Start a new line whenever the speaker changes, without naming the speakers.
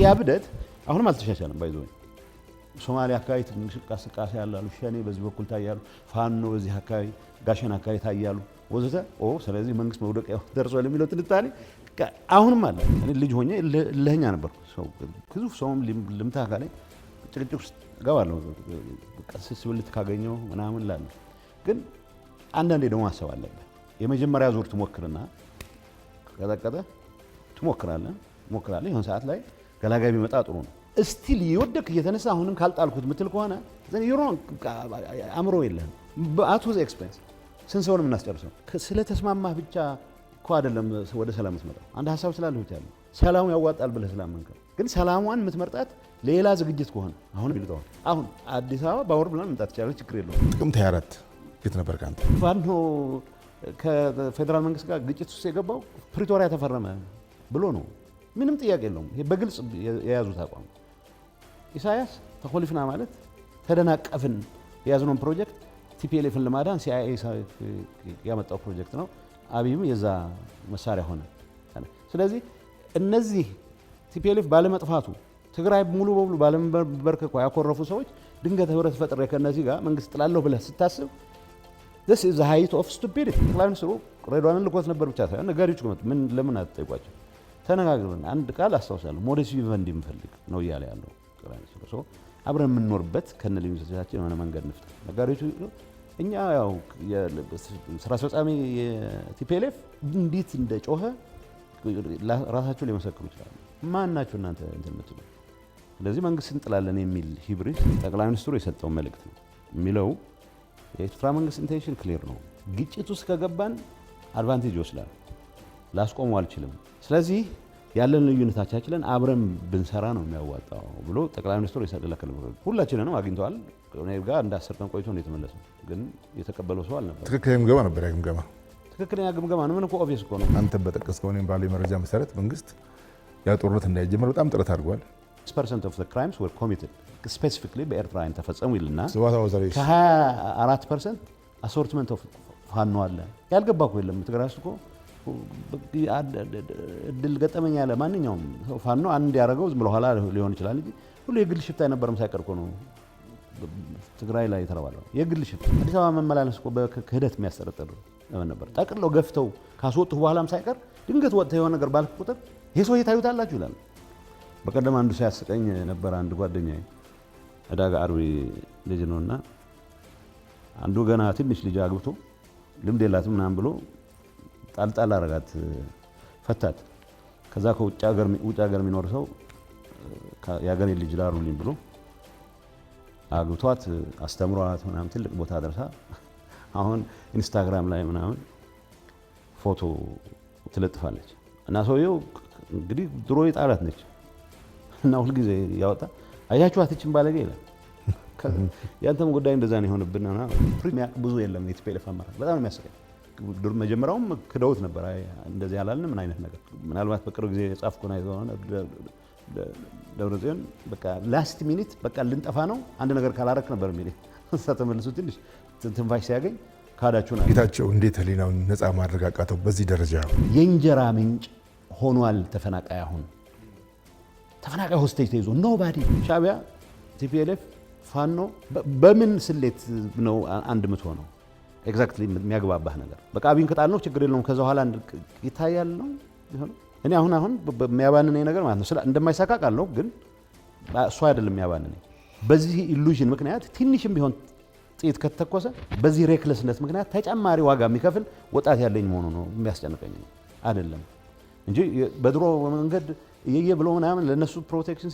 ያብደት አሁንም አልተሻሻለም ባይዘው ሶማሊያ አካባቢ እንቅስቃሴ ያላሉ ሸኔ በዚህ በኩል ታያሉ ፋኖ በዚህ አካባቢ ጋሸና አካባቢ ታያሉ ወዘተ ስለዚህ መንግስት መውደቂያው ደርሷል የሚለው ትንታኔ አሁንም አለ እኔ ልጅ ሆኜ ለኛ ነበር ሰው ግዙፍ ሰውም ልምታ ካለ ጭቅጭቅ ውስጥ ገባለሁ ቀስስ ብልት ካገኘው ምናምን ላል ግን አንዳንዴ ደግሞ ማሰብ አለበት የመጀመሪያ ዙር ትሞክርና ከቀጠቀጠ ትሞክራለህ ይሁን ሰዓት ላይ ገላጋይ ቢመጣ ጥሩ ነው ስቲል ይወደቅ እየተነሳ አሁንም ካልጣልኩት ምትል ከሆነ ዘን ዩ ሮንግ አምሮ የለህም አት ዋዝ ኤክስፔንስ ስንሰውን እናስጨርሰው ስለተስማማህ ብቻ እኮ አይደለም ወደ ሰላም መስመጣው አንድ ሐሳብ ስላለህ ብቻ ነው ሰላሙ ያዋጣል ብለህ ስላመንከው ግን ሰላሟን የምትመርጣት ሌላ ዝግጅት ከሆነ አሁን ቢልጣው አሁን አዲስ አበባ ባወር ብለን መምጣት ይችላል ችግር የለውም
ጥቅምት 24 የት ነበር ካንተ
ፋኖ ከፌደራል መንግስት ጋር ግጭት ውስጥ የገባው ፕሪቶሪያ ተፈረመ ብሎ ነው ምንም ጥያቄ የለውም ይሄ በግልጽ የያዙት አቋም ኢሳያስ ተኮሊፍና ማለት ተደናቀፍን የያዝነውን ፕሮጀክት ቲፒኤልኤፍን ለማዳን ሲአይኤ ያመጣው ፕሮጀክት ነው አብይም የዛ መሳሪያ ሆነ ስለዚህ እነዚህ ቲፒኤልኤፍ ባለመጥፋቱ ትግራይ ሙሉ በሙሉ ባለመበርከኳ ያኮረፉ ሰዎች ድንገት ህብረት ፈጥረ ከነዚህ ጋር መንግስት ጥላለሁ ብለህ ስታስብ this is the height of stupidity ጠቅላይ ሚኒስትሩ ሬድዋንን ልኮት ነበር ብቻ ሳይሆን ነጋሪዎች ገመት ምን ለምን አትጠይቋቸው ተነጋግረን አንድ ቃል አስተዋውሳለሁ ሞዴስ ቪቨንዲ ምፈልግ ነው እያለ ያለው ጠቅላይ ሚኒስትሩ ሰው አብረን የምንኖርበት ከነልዩነቶቻችን የሆነ መንገድ እንፍጠር ነጋሪዎች እኛ ያው ስራ አስፈጻሚ ቲፒኤልኤፍ እንዴት እንደጮኸ ራሳቸው ሊመሰክሩ ይችላሉ ማን ናችሁ እናንተ እንትን የምትሉ ስለዚህ መንግስት እንጥላለን የሚል ሂብሪስ ጠቅላይ ሚኒስትሩ የሰጠው መልእክት ነው የሚለው የኤርትራ መንግስት ኢንቴንሽን ክሊር ነው ግጭት ውስጥ ከገባን አድቫንቴጅ ይወስዳል ላስቆሙ አልችልም ስለዚህ ያለን ልዩነታችንን አብረን ብንሰራ ነው የሚያዋጣው ብሎ ጠቅላይ ሚኒስትሩ የሰደለከለ ሁላችንንም አግኝተዋል እኔ ጋር እንደ 10 ቀን ቆይቶ ነው የተመለሰው ግን የተቀበለው ሰው አልነበር
ትክክለኛ ግምገማ ነበር
ትክክለኛ ግምገማ ነው ምን እኮ ኦብቪየስ እኮ ነው
አንተ በጠቀስከው እኔም ባለ መረጃ መሰረት መንግስት ያ ጦርነት እንዳይጀምር በጣም ጥረት አድርጓል
6% of the crimes were committed specifically በኤርትራ ተፈጸሙ ይልና ከ24% assortment of ፋኖ አለ ያልገባ እኮ የለም ትግራይ ውስጥ እኮ እድል ገጠመኝ ያለ ማንኛውም ፋኖ አንድ ያረጋው ዝም ብሎ ኋላ ሊሆን ይችላል እንጂ ሁሉ የግል ሽፍታ የነበረም ሳይቀር እኮ ነው ትግራይ ላይ ተረባለው የግል ሽፍታ አዲስ አበባ መመላለስ እኮ በክህደት የሚያስጠረጥር ነበር ጠቅለው ገፍተው ካስወጡ በኋላም ሳይቀር ድንገት ወጥተው የሆነ ነገር ባልክ ቁጥር ይሄ ሰው ይታዩታላችሁ ይላል በቀደም አንዱ ሲያስቀኝ ነበር አንድ ጓደኛዬ አዳጋ አርቢ ልጅ ነውና አንዱ ገና ትንሽ ልጅ አግብቶ ልምድ የላትም ምናምን ብሎ ጣልጣል አረጋት ፈታት ከዛ ከውጭ ሀገር የሚኖር ሰው ያገኔ ልጅ ዳሩልኝ ብሎ አግብቷት አስተምሯት ምናምን ትልቅ ቦታ ደርሳ አሁን ኢንስታግራም ላይ ምናምን ፎቶ ትለጥፋለች እና ሰውየው እንግዲህ ድሮ የጣላት ነች እና ሁሉ ጊዜ ያወጣ አያችኋት እቺን ባለጌ ይላል ያንተም ጉዳይ እንደዛ ነው የሆነብንና ፕሪሚየር ብዙ የለም የቲፒኤልኤፍ አመራር በጣም የሚያስቀኝ መጀመሪያውም ክደውት ነበር እንደዚህ ያላልን ምን አይነት ነገር ምናልባት በቅርብ ጊዜ ጻፍኩ ነው አይዘውና ደብረጽዮን በቃ ላስት ሚኒት በቃ ልንጠፋ ነው አንድ ነገር ካላረክ ነበር የሚል ተመልሶ ትንሽ ትንፋሽ ሲያገኝ ካዳችሁና
ጌታቸው እንዴት ህሊናውን ነፃ ማድረግ አቃተው በዚህ ደረጃ
የእንጀራ ምንጭ ሆኗል ተፈናቃይ አሁን ተፈናቃይ ሆስቴጅ ተይዞ ኖባዲ ሻቢያ ቲፒኤልኤፍ ፋኖ በምን ስሌት ነው አንድ ምትሆነው ኤግዛክትሊ የሚያግባባህ ነገር በቃ አብይን ከጣል ነው ችግር የለውም ከዛ በኋላ ይታያል ነው ይሆነ እኔ አሁን የሚያባንነኝ ነገር ማለት ነው እንደማይሳካ ቃል ነው ግን እሱ አይደለም የሚያባንነኝ በዚህ ኢሉዥን ምክንያት ትንሽም ቢሆን ጥይት ከተተኮሰ በዚህ ሬክለስነት ምክንያት ተጨማሪ ዋጋ የሚከፍል ወጣት ያለኝ መሆኑ ነው የሚያስጨንቀኝ አይደለም እንጂ በድሮ መንገድ እየየ ብሎ ምናምን ለነሱ ፕሮቴክሽን